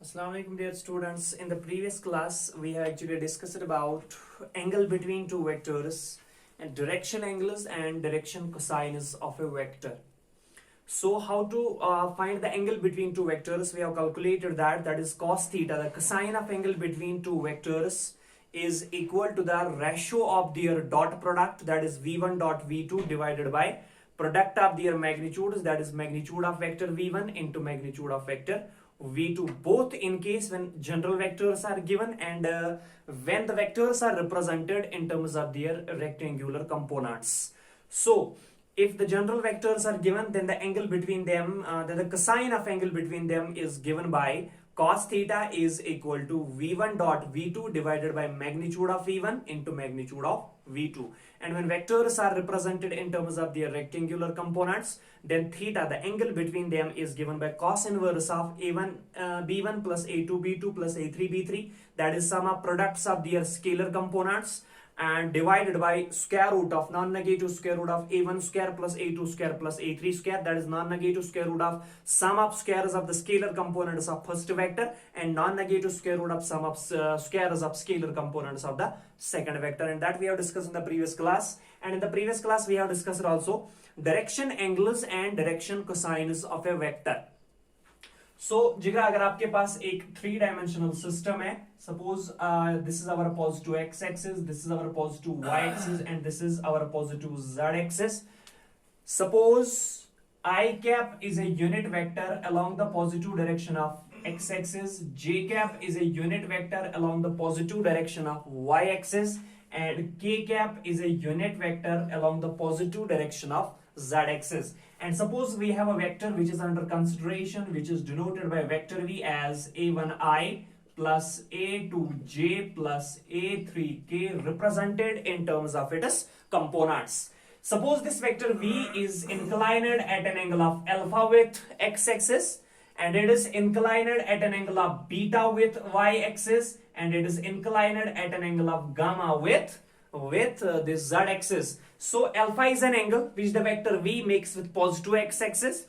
Assalamu alaikum dear students. In the previous class we have actually discussed about angle between two vectors and direction angles and direction cosines of a vector. So how to find the angle between two vectors? We have calculated that is cos theta. The cosine of angle between two vectors is equal to the ratio of their dot product, that is v1 dot v2 divided by product of their magnitudes, that is magnitude of vector v1 into magnitude of vector v2, both in case when general vectors are given and when the vectors are represented in terms of their rectangular components. So if the general vectors are given, then the angle between them, then the cosine of angle between them is given by cos theta is equal to v1 dot v2 divided by magnitude of v1 into magnitude of v2. And when vectors are represented in terms of their rectangular components, then theta, the angle between them, is given by cos inverse of a1 b1 plus a2 b2 plus a3 b3, that is sum of products of their scalar components, and divided by square root of non-negative square root of a1 square plus a2 square plus a3 square, that is non-negative square root of sum of squares of the scalar components of first vector and non-negative square root of sum of squares of scalar components of the second vector. And that we have discussed in the previous class. And in the previous class we have discussed also direction angles and direction cosines of a vector. सो जिगरा अगर आपके पास एक 3 dimensional system है, suppose this is our positive x axis, this is our positive y axis and this is our positive z axis. Suppose I cap is a unit vector along the positive direction of x axis, j cap is a unit vector along the positive direction of y axis, and k cap is a unit vector along the positive direction of z axis. And suppose we have a vector which is under consideration, which is denoted by vector v as a1i plus a2j plus a3k, represented in terms of its components. Suppose this vector v is inclined at an angle of alpha with x-axis, and it is inclined at an angle of beta with y-axis, and it is inclined at an angle of gamma with this z-axis. So alpha is an angle which the vector v makes with positive x-axis,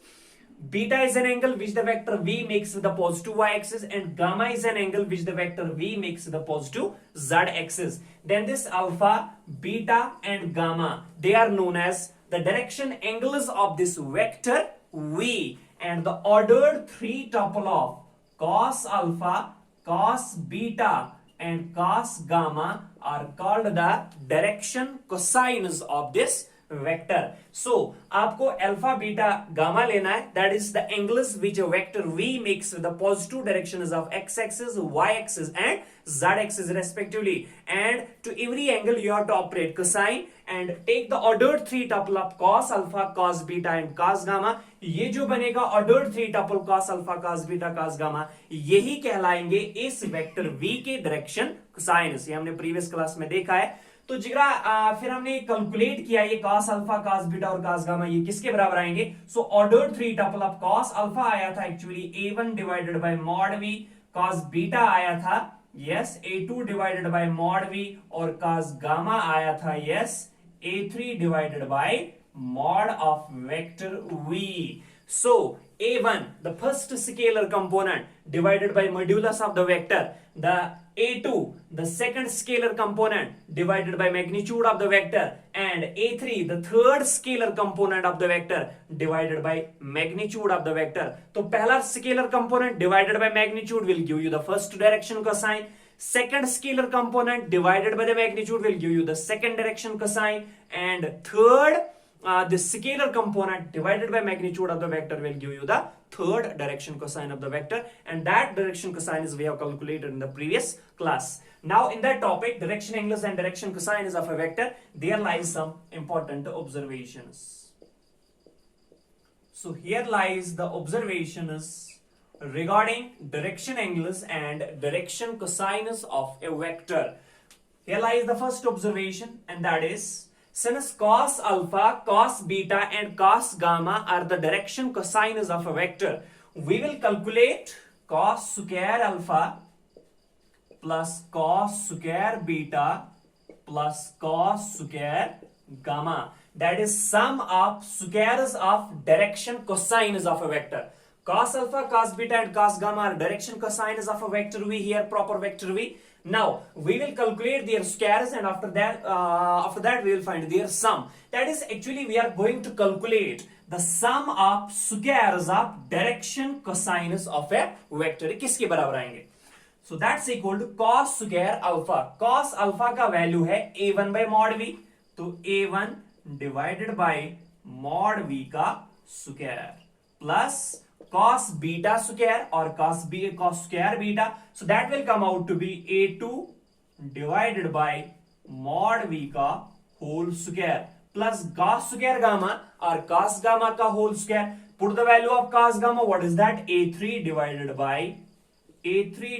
beta is an angle which the vector v makes with the positive y-axis, and gamma is an angle which the vector v makes with the positive z-axis. Then this alpha, beta and gamma, they are known as the direction angles of this vector v, and the ordered three tuple of cos alpha, cos beta and cos gamma are called the direction cosines of this vector. So आपको alpha beta gamma लेना है, that is the angles which a vector v makes with the positive directions of x axis, y axis and z axis respectively, and to every angle you have to operate cosine and take the ordered three tuple of cos alpha, cos beta and cos gamma. ये जो बनेगा ordered three tuple cos alpha, cos beta, cos gamma, यही कहलाएंगे इस vector v के direction cosines. ये हमने previous class में देखा है. तो जिगरा फिर हमने कैलकुलेट किया ये cos अल्फा, cos बीटा और cos गामा ये किसके बराबर आएंगे. So ordered three tuple of cos alpha आया था actually a1 divided by mod v, cos beta आया था yes a2 divided by mod v, और cos गामा आया था yes a3 divided by mod of vector v. So a1, the first scalar component, divided by modulus of the vector, the a2, the second scalar component, divided by magnitude of the vector, and a3, the third scalar component of the vector, divided by magnitude of the vector. तो पहला scalar component divided by magnitude will give you the first direction cosine. Second scalar component divided by the magnitude will give you the second direction cosine, and third the scalar component divided by magnitude of the vector will give you the third direction cosine of the vector, and that direction cosines we have calculated in the previous class. Now in that topic, direction angles and direction cosines of a vector, there lies some important observations. So here lies the observations regarding direction angles and direction cosines of a vector. Here lies the first observation, and that is, since cos alpha, cos beta and cos gamma are the direction cosines of a vector, we will calculate cos square alpha plus cos square beta plus cos square gamma, that is sum of squares of direction cosines of a vector. Cos alpha, cos beta, and cos gamma are direction cosines of a vector v. Here, proper vector v. Now we will calculate their squares, and after that we will find their sum. That is, actually we are going to calculate the sum of squares of direction cosines of a vector. किसके बराबर आएंगे? So that's equal to cos square alpha. Cos alpha का value है a1 by mod v, तो a1 divided by mod v का square plus cos beta square or cos square beta. So that will come out to be a2 divided by mod v का whole square plus cos square gamma or cos gamma का whole square. Put the value of cos gamma. What is that? a3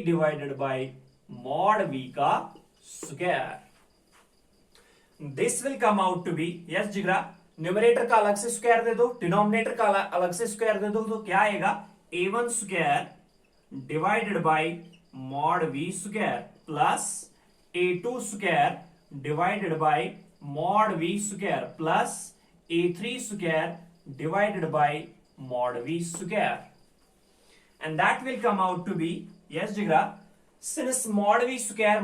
divided by mod v का square. This will come out to be, yes जिगरा, numerator का अलग से square दे दो, denominator का अलग से स्क्वायर दे दो, तो क्या आएगा? a1 square divided by mod v square plus a2 square divided by mod v square plus a3 square divided by mod v square. And that will come out to be, yes jigra, since mod v square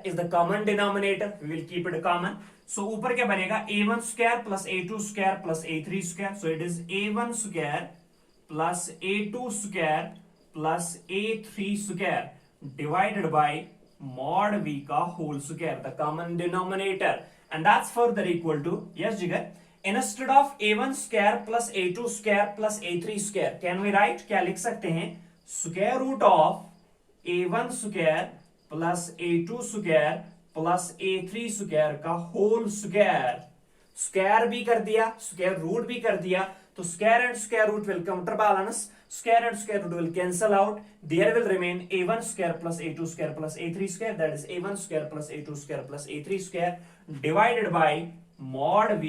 is the common denominator, we will keep it common. So ऊपर क्या बनेगा? a1 square plus a2 square plus a3 square. So it is a1 square plus a2 square plus a3 square divided by mod v का whole square, the common denominator. And that's further equal to, yes jigar, instead of a1 square plus a2 square plus a3 square, can we write, क्या लिख सकते हैं? Square root of a1 square plus a2 square plus a3 square का whole square. Square भी कर दिया, square root भी कर दिया, तो square and square root will counter balance, square and square root will cancel out. There will remain a1 square plus a2 square plus a3 square, that is a1 square plus a2 square plus a3 square divided by mod v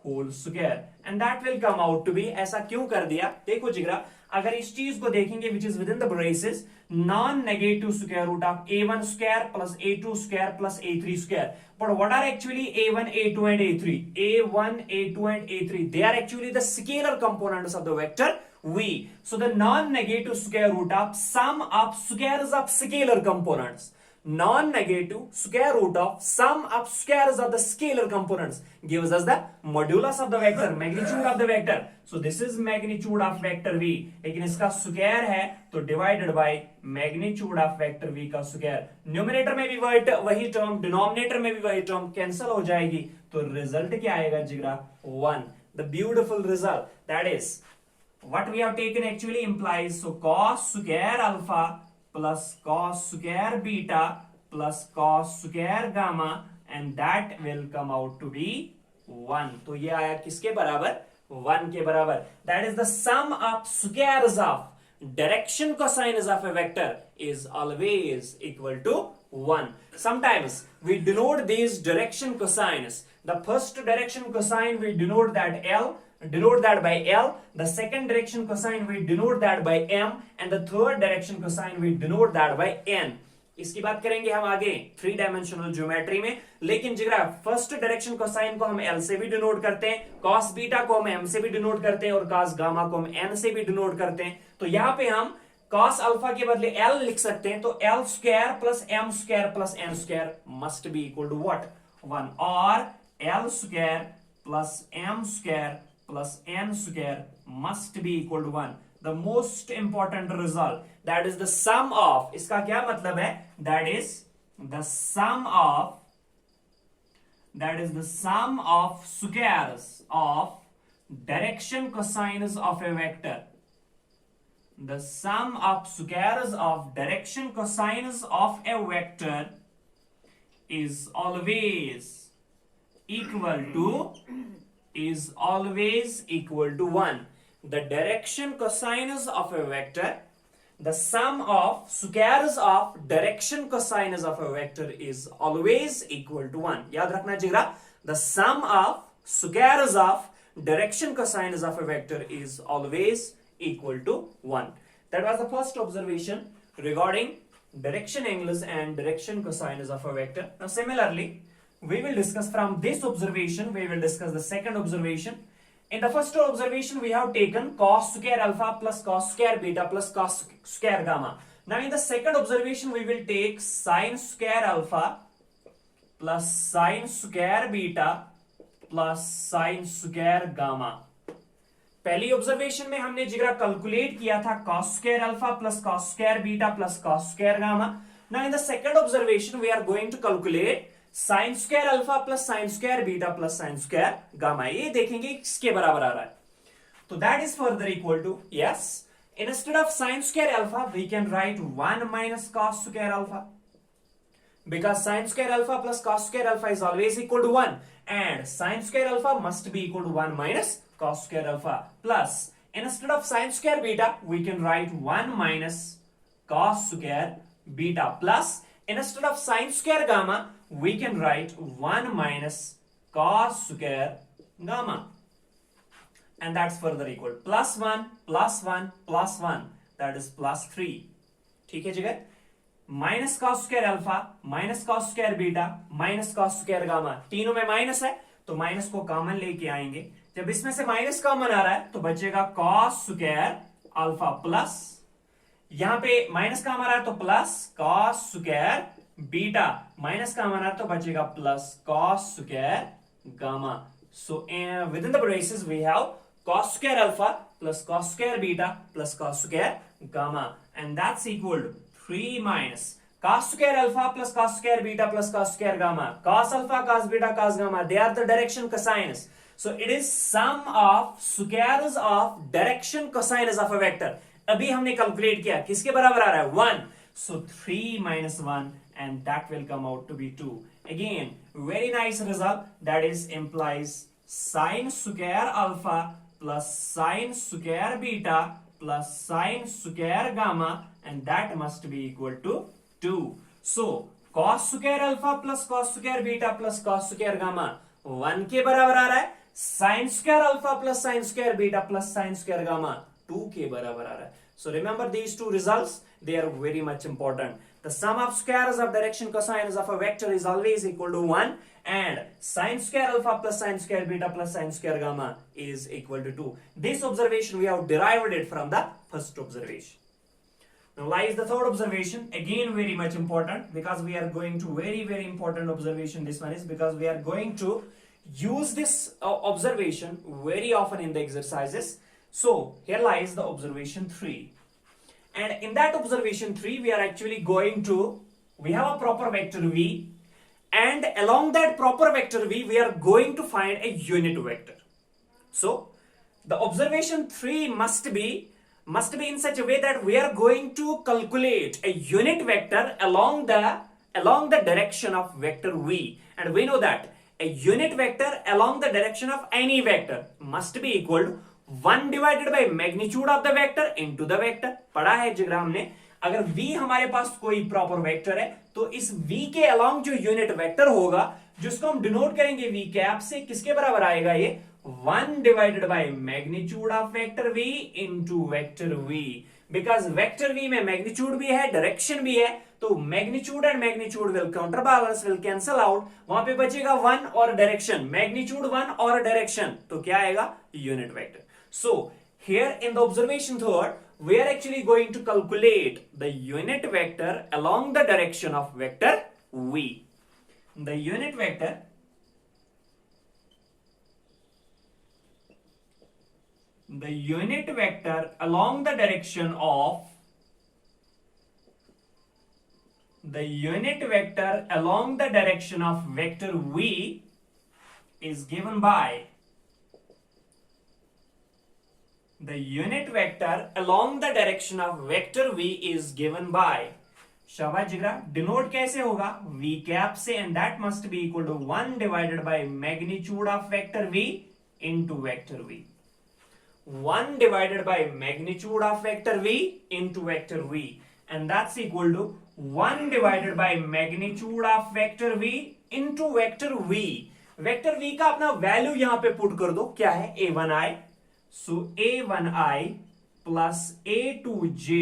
whole square. And that will come out to be, ऐसा क्यों कर दिया? देखो जिगरा, अगर इस चीज को देखेंगे which is within the braces, non negative square root of a1 square plus a2 square plus a3 square. But what are actually a1, a2 and a3? a1, a2 and a3, they are actually the scalar components of the vector v. So the non-negative square root of sum of squares of scalar components, non-negative square root of sum of squares of the scalar components gives us the modulus of the vector, magnitude of the vector. So this is magnitude of vector v, लेकिन इसका square है तो divided by magnitude of vector v का square. Numerator में भी वही term, denominator में भी वही टर्म, कैंसिल हो जाएगी, तो रिजल्ट क्या आएगा जिगरा? 1. The beautiful result, that is what we have taken actually implies, so cos square alpha plus cos square beta plus cos square gamma, and that will come out to be 1. तो ये आया किसके बराबर? 1 के बराबर. That is the sum of squares of direction cosines of a vector is always equal to 1. Sometimes we denote these direction cosines. The first direction cosine we denote that by L, the second direction cosine we denote that by M, and the third direction cosine we denote that by N. इसकी बात करेंगे हम आगे 3 dimensional geometry में. लेकिन जिगरा, first direction cosine को हम L से भी डिनोट करते हैं, cos बीटा को हम M से भी डिनोट करते हैं और cos गामा को हम N से भी डिनोट करते हैं. तो यहाँ पे हम cos अल्फा के बदले L लिख सकते हैं, तो L square plus M square plus N square must be equal to what? 1. और L square plus M square plus n square must be equal to 1. The most important result, that is the sum of, इसका क्या मतलब है? That is the sum of squares of direction cosines of a vector. The sum of squares of direction cosines of a vector is always equal to 1. The direction cosines of a vector, the sum of squares of direction cosines of a vector is always equal to 1. याद रखना जिगरा, the sum of squares of direction cosines of a vector is always equal to 1. That was the first observation regarding direction angles and direction cosines of a vector. Now similarly, we will discuss from this observation, we will discuss the second observation. In the first observation, we have taken cos square alpha plus cos square beta plus cos square gamma. Now in the second observation, we will take sin square alpha plus sin square beta plus sin square gamma. पहली observation में हमने जिगरा calculate किया था cos square alpha plus cos square beta plus cos square gamma. Now in the second observation, we are going to calculate sin square alpha plus sin square beta plus sin square gamma. ये देखेंगे किसके बराबर आ रहा है. तो that is further equal to, yes, instead of sin square alpha we can write 1 minus cos square alpha, because sin square alpha plus cos square alpha is always equal to 1, and sin square alpha must be equal to 1 minus cos square alpha, plus instead of sin square beta we can write 1 minus cos square beta, plus instead of sin square gamma we can write 1 minus cos square gamma, and that's further equal to plus 1 plus 1 plus 1, that is plus 3. ठीक है जगह, minus cos square alpha minus cos square beta minus cos square gamma, तीनों में minus है तो minus को common लेके आएंगे. जब इसमें से माइनस कॉमन आ रहा है तो बचेगा cos square alpha प्लस, यहां पे माइनस कॉमन आ रहा है तो plus cos square beta, minus common आ रहा है तो बचेगा plus cos square gamma. So within the braces we have cos square alpha plus cos square beta plus cos square gamma, and that's equal to 3 minus cos square alpha plus cos square beta plus cos square gamma. Cos alpha, cos beta, cos gamma, they are the direction cosinus. So it is sum of squares of direction cosinus of a vector. अभी हमने calculate किया किसके बराबर आ रहा है 1. So 3 minus 1, and that will come out to be 2. Again, very nice result. That is implies sin square alpha plus sin square beta plus sin square gamma, and that must be equal to 2. So cos square alpha plus cos square beta plus cos square gamma 1 के बराबर आ रहा है, sin square alpha plus sin square beta plus sin square gamma 2 के बराबर आ रहा है. So remember these two results, they are very much important. The sum of squares of direction cosinus of a vector is always equal to 1, and sin square alpha plus sin square beta plus sin square gamma is equal to 2. This observation we have derived it from the first observation. Now lies the third observation, again very much important, because we are going to very important observation. This one is because we are going to use this observation very often in the exercises. So here lies the observation 3, and in that observation 3 we are actually going to, we have a proper vector v, and along that proper vector v we are going to find a unit vector. So the observation 3 must be in such a way that we are going to calculate a unit vector along the direction of vector v, and we know that a unit vector along the direction of any vector must be equal to 1 divided by magnitude of the vector into the vector. पढ़ा है जिग्रा हमने, अगर v हमारे पास कोई proper vector है तो इस v के अलोंग जो यूनिट वेक्टर होगा, जिसको हम डिनोट करेंगे v कैप से, किसके बराबर आएगा ये 1 divided by magnitude of vector v into vector v. Because vector v में मैग्नीट्यूड भी है, डायरेक्शन भी है, तो magnitude and magnitude will counter balance, will cancel out. वहां पे बचेगा 1 और डायरेक्शन, मैग्नीट्यूड 1 और डायरेक्शन, तो क्या आएगा unit vector. So here in the observation third we are actually going to calculate the unit vector along the direction of vector v. The unit vector along the direction of vector v is given by शाबाश जिगरा, denote कैसे होगा v cap से, and that must be equal to 1 divided by magnitude of vector v into vector v. 1 divided by magnitude of vector v into vector v, and that's equal to 1 divided by magnitude of vector v into vector v. Vector v का अपना value यहां पे put कर दो, क्या है a1i, so a1i plus a2j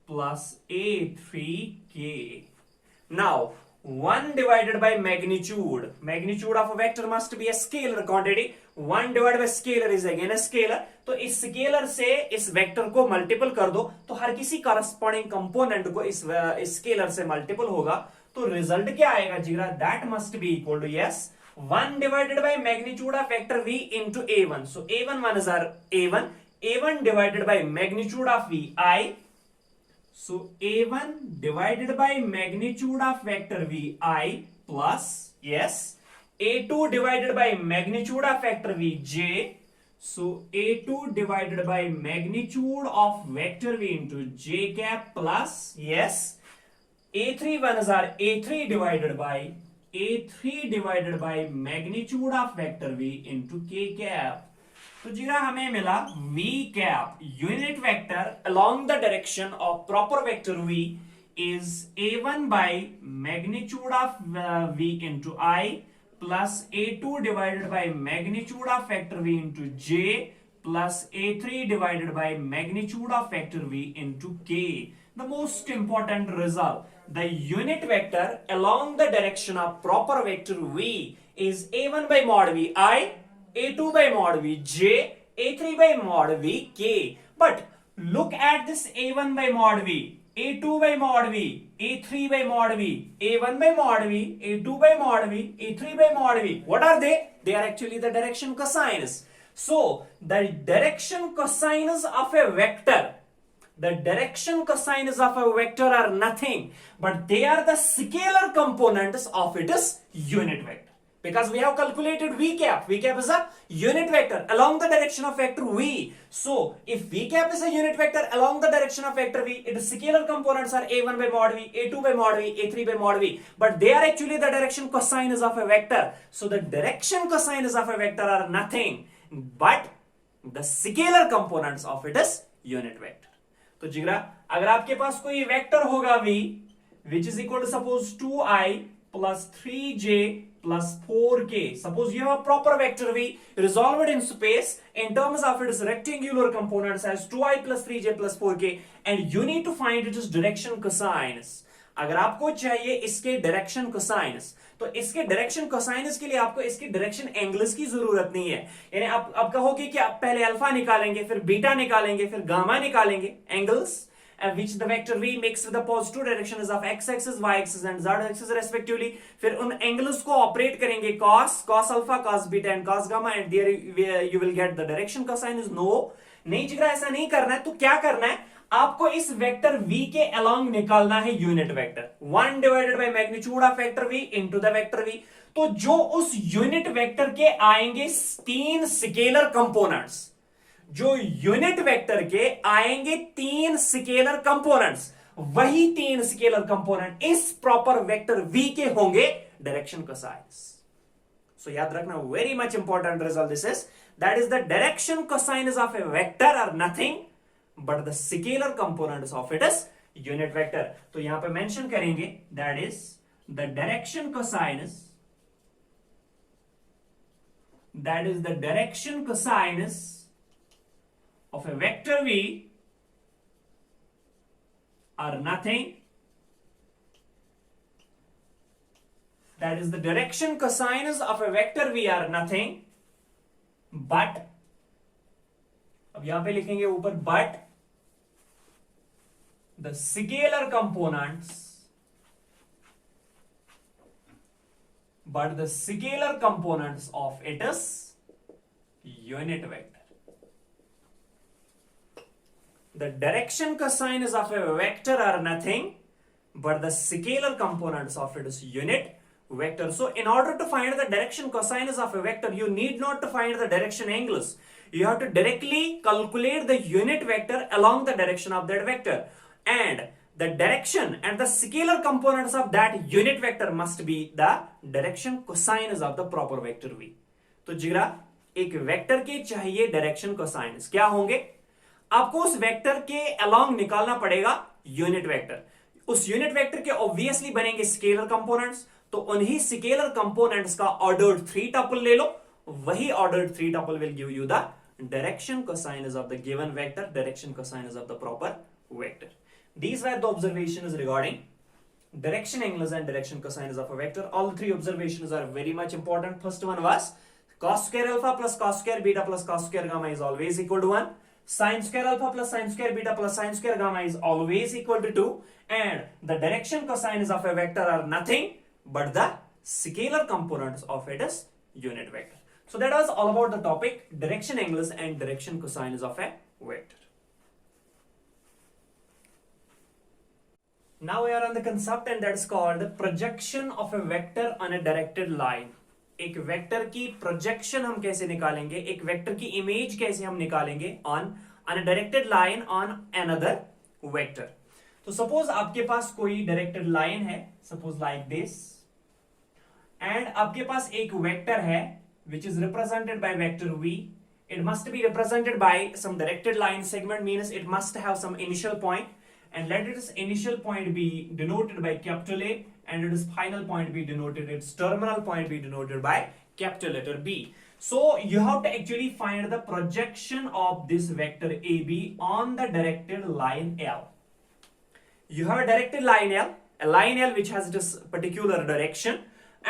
plus a3k. Now 1 divided by magnitude of a vector must be a scalar quantity. 1 divide by scalar is again a scalar, तो इस स्केलर से इस वेक्टर को मल्टीपल कर दो तो हर किसी करस्पॉन्डिंग कंपोनेंट को इस स्केलर से मल्टीपल होगा, तो रिजल्ट क्या आएगा zero, that must be equal to yes 1 divided by magnitude of vector v into a1. So a1 ones are a1 divided by magnitude of v I. So a1 divided by magnitude of vector v I plus yes a2 divided by magnitude of vector v j. So a2 divided by magnitude of vector v into j cap plus yes a3 ones are a3 divided by magnitude of vector v into k cap. तो जीरा हमें मिला v cap unit vector along the direction of proper vector v is a1 by magnitude of v into I plus a2 divided by magnitude of vector v into j plus a3 divided by magnitude of vector v into k. The most important result, the unit vector along the direction of proper vector v is a1 by mod v I, a2 by mod v j, a3 by mod v k. But look at this a1 by mod v, a2 by mod v, a3 by mod v, a1 by mod v, a2 by mod v, a3 by mod v. What are they? They are actually the direction cosines. So the direction cosines of a vector, the direction cosines of a vector are nothing but they are the scalar components of its unit vector, because we have calculated v cap. V cap is a unit vector along the direction of vector v. So if v cap is a unit vector along the direction of vector v, its scalar components are a1 by mod v, a2 by mod v, a3 by mod v, but they are actually the direction cosines of a vector. So the direction cosines of a vector are nothing but the scalar components of its unit vector. तो जिगरा अगर आपके पास कोई vector होगा v which is equal to suppose 2i plus 3j plus 4k, suppose you have a proper vector v resolved in space in terms of its rectangular components as 2i plus 3j plus 4k and you need to find its direction cosines. अगर आपको चाहिए इसके direction कोसाइनस, तो इसके direction कोसाइनस के लिए आपको इसके डायरेक्शन एंगल्स की जरूरत नहीं है। यानी आप कहोगे कि आप पहले अल्फा निकालेंगे, फिर बीटा निकालेंगे, फिर गामा निकालेंगे, angles which the vector v makes with the positive directions of x axis, y axis and z axis respectively. फिर उन एंगल्स को ऑपरेट करेंगे cos alpha, cos beta and cos gamma and there you will get the direction cosines. No, नहीं जिगरा ऐसा नहीं करना है। तो क्या करना है, आपको इस वेक्टर v के अलोंग निकालना है unit vector 1 divided by magnitude of vector v into the vector v। तो जो उस यूनिट वेक्टर के आएंगे 3 स्केलर कंपोनेंट्स, जो यूनिट वेक्टर के आएंगे 3 स्केलर कंपोनेंट्स, वही 3 स्केलर कंपोनेंट इस प्रॉपर वेक्टर v के होंगे डायरेक्शन कोसाइन्स। सो याद रखना, very much important result this is, that is the direction cosines of a vector are nothing but the scalar components of it is unit vector. तो यहां पे mention करेंगे that is the direction cosines, that is the direction cosinus of a vector v are nothing, that is the direction cosinus of a vector v are nothing but, अब यहां पे लिखेंगे ऊपर but the scalar components, but the scalar components of it is unit vector. The direction cosinus of a vector are nothing but the scalar components of it is unit vector. So in order to find the direction cosinus of a vector, you need not to find the direction angles. You have to directly calculate the unit vector along the direction of that vector, and the direction and the scalar components of that unit vector must be the direction cosinus of the proper vector v. तो जिगरा एक vector के चाहिए direction कोसाइनस, क्या होंगे, आपको उस vector के अलोंग निकालना पड़ेगा यूनिट वेक्टर। उस यूनिट वेक्टर के ऑब्वियसली बनेंगे स्केलर कंपोनेंट्स, तो उन्हीं स्केलर कंपोनेंट्स का ऑर्डर्ड 3 टपल ले लो, वही ordered 3 tuple will give you the direction cosines of the given vector, direction cosines of the proper vector. These were the observations regarding direction angles and direction cosinus of a vector. All the 3 observations are very much important. First one was cos square alpha plus cos square beta plus cos square gamma is always equal to 1. Sin square alpha plus sin square beta plus sin square gamma is always equal to 2. And the direction cosines of a vector are nothing but the scalar components of its unit vector. So that was all about the topic direction angles and direction cosines of a vector. Now we are on the concept, and that's called projection of a vector on a directed line. एक vector की projection हम कैसे निकालेंगे, एक vector की image कैसे हम निकालेंगे on a directed line on another vector. तो सपोज आपके पास कोई डायरेक्टेड लाइन है, सपोज लाइक दिस, एंड आपके पास एक वेक्टर है which is represented by vector v. It must be represented by some directed line segment, means it must have some initial point, and let its initial point be denoted by capital A, and its final point be denoted, its terminal point be denoted by capital letter B. So you have to actually find the projection of this vector AB on the directed line L. You have a directed line L, a line L which has this particular direction,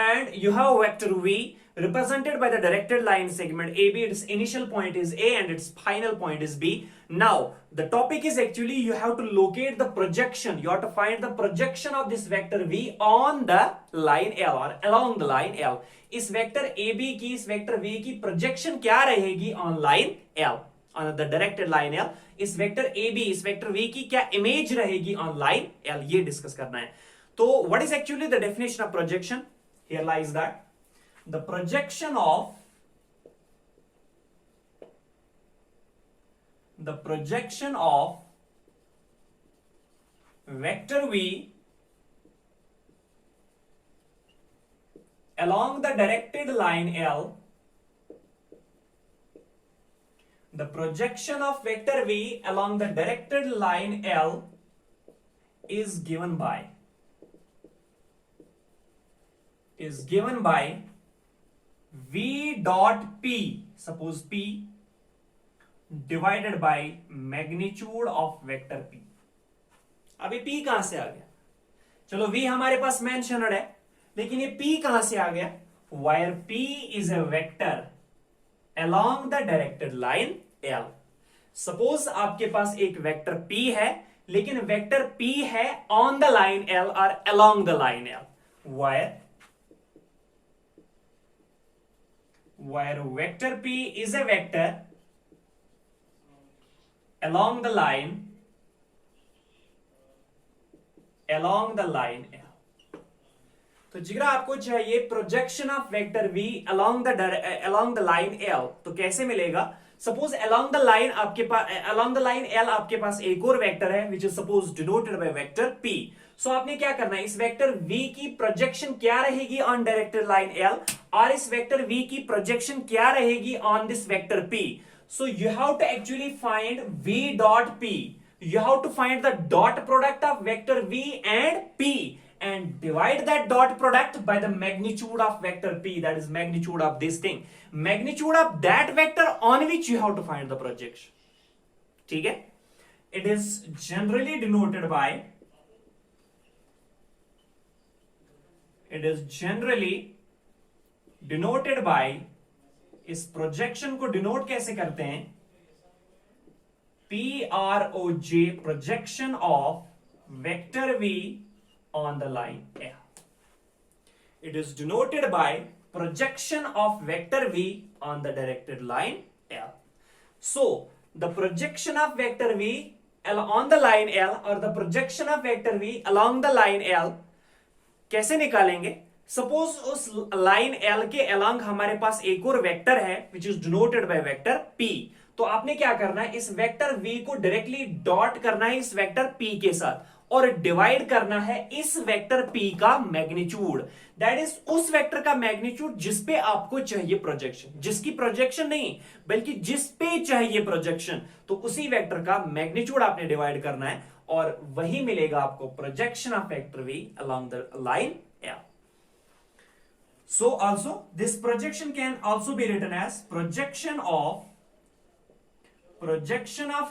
and you have a vector V represented by the directed line segment AB. Its initial point is A and its final point is B. Now the topic is actually you have to locate the projection. You have to find the projection of this vector V on the line L or along the line L. इस vector AB की, इस vector V की projection क्या रहेगी on line L, on the directed line L. इस vector AB, इस vector V की क्या इमेज रहेगी ऑन लाइन L, ये डिस्कस करना है. तो what is actually the definition of projection? Here lies that the projection of vector V along the directed line L, the projection of vector V along the directed line L is given by V dot P, suppose P, divided by magnitude of vector P. अभी P कहां से आ गया? चलो V हमारे पास mentioned है, लेकिन ये P कहां से आ गया? Where P is a vector along the directed line L. Suppose आपके पास एक वेक्टर P है, लेकिन वेक्टर P है on the line L or along the line L. Where vector P is a vector along the line L. तो जिगरा आपको चाहिए projection of vector V along the line L. तो कैसे मिलेगा? Suppose along the line L आपके पास एक और वेक्टर है which is suppose denoted by vector P. सो आपने क्या करना है, इस वेक्टर V की प्रोजेक्शन क्या रहेगी ऑन डायरेक्टेड लाइन L, और इस वेक्टर V की प्रोजेक्शन क्या रहेगी on this vector P. So you have to actually find V dot P. You have to find the dot product of vector V and P and divide that dot product by the magnitude of vector P, that is magnitude of this thing, magnitude of that vector on which you have to find the projection. ठीक है? It is generally denoted by इस projection को denote कैसे करते हैं? PROJ, projection of vector V on the line L. It is denoted by projection of vector V on the directed line L. So the projection of vector V on the line L or the projection of vector V along the line L कैसे निकालेंगे? Suppose उस line L के along हमारे पास एक और vector है which is denoted by vector P. तो आपने क्या करना है, इस वेक्टर V को डायरेक्टली डॉट करना है इस वेक्टर P के साथ और डिवाइड करना है इस वेक्टर P का मैग्नीट्यूड, दैट इज उस वेक्टर का मैग्नीट्यूड जिस पे आपको चाहिए प्रोजेक्शन, जिसकी प्रोजेक्शन नहीं बल्कि जिस पे चाहिए प्रोजेक्शन, तो उसी वेक्टर का मैग्नीट्यूड आपने डिवाइड करना है और वही मिलेगा आपको projection of vector V along the line L. So also this projection can also be written as projection of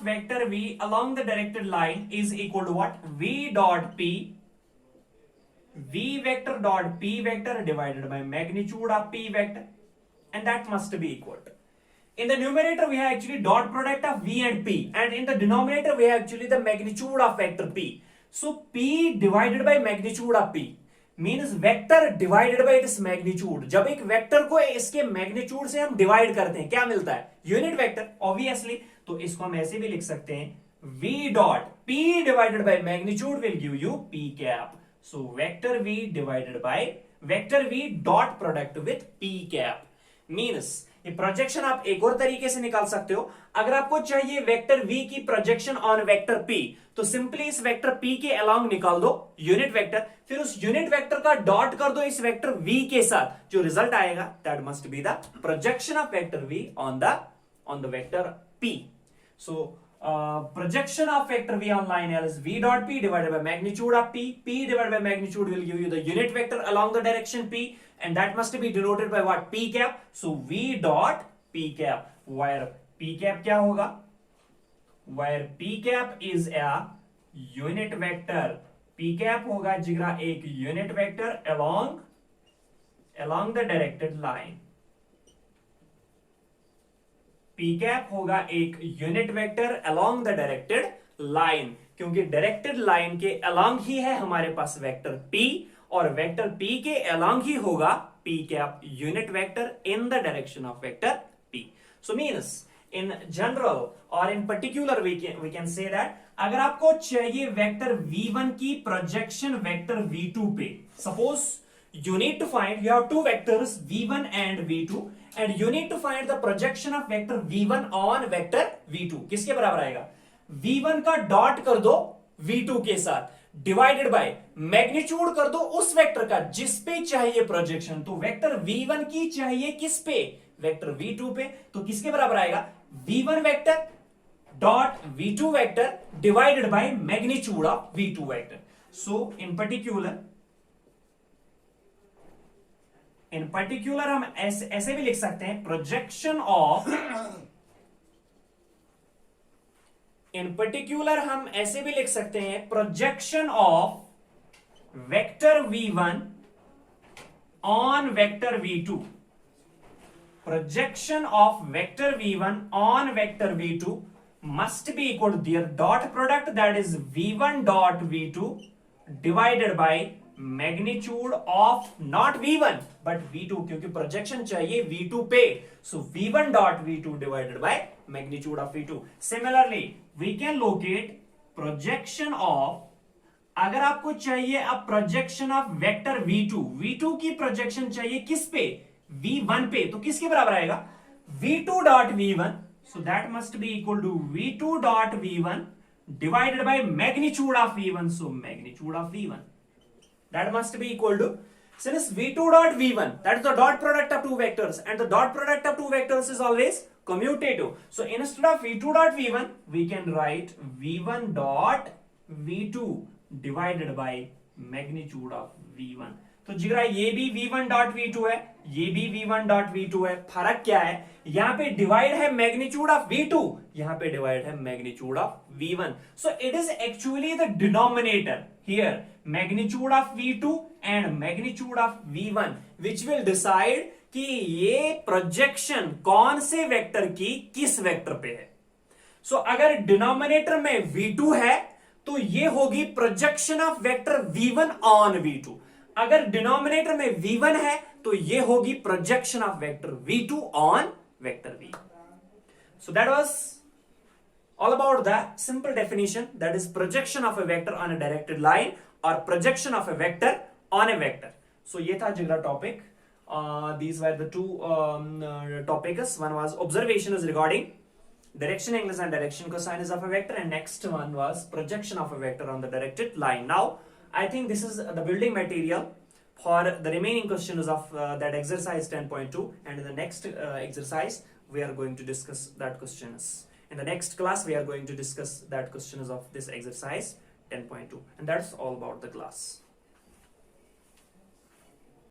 vector V along the directed line is equal to what? V dot P, V vector dot P vector divided by magnitude of P vector. and that must be equal to. In the numerator, we have actually dot product of v and p, and in the denominator, we have actually the magnitude of vector p. So p divided by magnitude of p means vector divided by its magnitude. जब एक vector को इसके magnitude से हम divide करते हैं, क्या मिलता है? Unit vector, obviously. तो इसको हम ऐसे भी लिख सकते हैं, v dot p divided by magnitude will give you p cap. So vector v divided by vector v dot product with p cap means ये प्रोजेक्शन आप एक और तरीके से निकाल सकते हो. अगर आपको चाहिए वेक्टर v की प्रोजेक्शन ऑन वेक्टर p, तो सिंपली इस वेक्टर p के अलोंग निकाल दो यूनिट वेक्टर, फिर उस यूनिट वेक्टर का डॉट कर दो इस वेक्टर v के साथ. जो रिजल्ट आएगा that must be the projection of vector v on the vector p. So projection of vector v on line L is v dot p divided by magnitude of p. P divided by magnitude will give you the unit vector along the direction p, and that must be denoted by what? P cap. So v dot p cap, where p cap क्या होगा? Where p cap is a unit vector. p cap होगा जिगरा एक unit vector along the directed line. p cap होगा एक unit vector along the directed line, क्योंकि directed line के along ही है हमारे पास वेक्टर p, और वेक्टर p के अलोंग ही होगा p cap unit vector in the direction of vector p. So means in general और in particular we can say that अगर आपको चाहिए वेक्टर v1 की प्रोजेक्शन वेक्टर v2 पे, suppose you need to find, you have two vectors v1 and v2, and you need to find the projection of vector v1 on vector v2. किसके बराबर आएगा? v1 का dot कर दो v2 के साथ, divided by magnitude कर दो उस वेक्टर का जिस पे चाहिए प्रोजेक्शन. तो वेक्टर v1 की चाहिए किस पे? वेक्टर v2 पे. तो किसके बराबर आएगा? v1 vector dot v2 vector divided by magnitude of v2 vector. So in particular हम ऐसे भी लिख सकते हैं, प्रोजेक्शन ऑफ, इन पर्टिकुलर हम ऐसे भी लिख सकते हैं projection of vector v1 on vector v2. Projection of vector v1 on vector v2 must be equal to their dot product, that is v1 dot v2 divided by magnitude of not v1 but v2, क्योंकि projection चाहिए v2 पे. So v1 dot v2 divided by magnitude of v2. Similarly we can locate projection of, अगर आपको चाहिए अब projection of vector v2 की projection चाहिए किस पे? v1 पे. तो किसके बराबर आएगा? v2 dot v1. So that must be equal to v2 dot v1 divided by magnitude of v1. So magnitude of v1, that must be equal to, since v2 dot v1, that is the dot product of two vectors, and the dot product of two vectors is always commutative. So instead of v2 dot v1, we can write v1 dot v2 divided by magnitude of v1. तो जिगरा ये भी v1 dot v2 है, ये भी v1 dot v2 है. फर्क क्या है? यहां पे डिवाइड है मैग्नीट्यूड ऑफ v2, यहां पे डिवाइड है magnitude of v1. So it is actually the denominator here, magnitude of v2 and magnitude of v1, which will decide कि ये प्रोजेक्शन कौन से वेक्टर की किस वेक्टर पे है. सो अगर डिनोमिनेटर में v2 है तो ये होगी projection of vector v1 on v2. अगर डिनोमिनेटर में v1 है तो ये होगी projection of vector v2 on vector v. So that was all about the simple definition, that is projection of a vector on a directed line or projection of a vector on a vector. So ये था जिगरा topic. These were the two topics. One was observations regarding direction angles and direction cosines of a vector, and next one was projection of a vector on the directed line. Now I think this is the building material for the remaining questions of that exercise 10.2, and in the next exercise we are going to discuss that questions. In the next class we are going to discuss that questions of this exercise 10.2, and that's all about the class.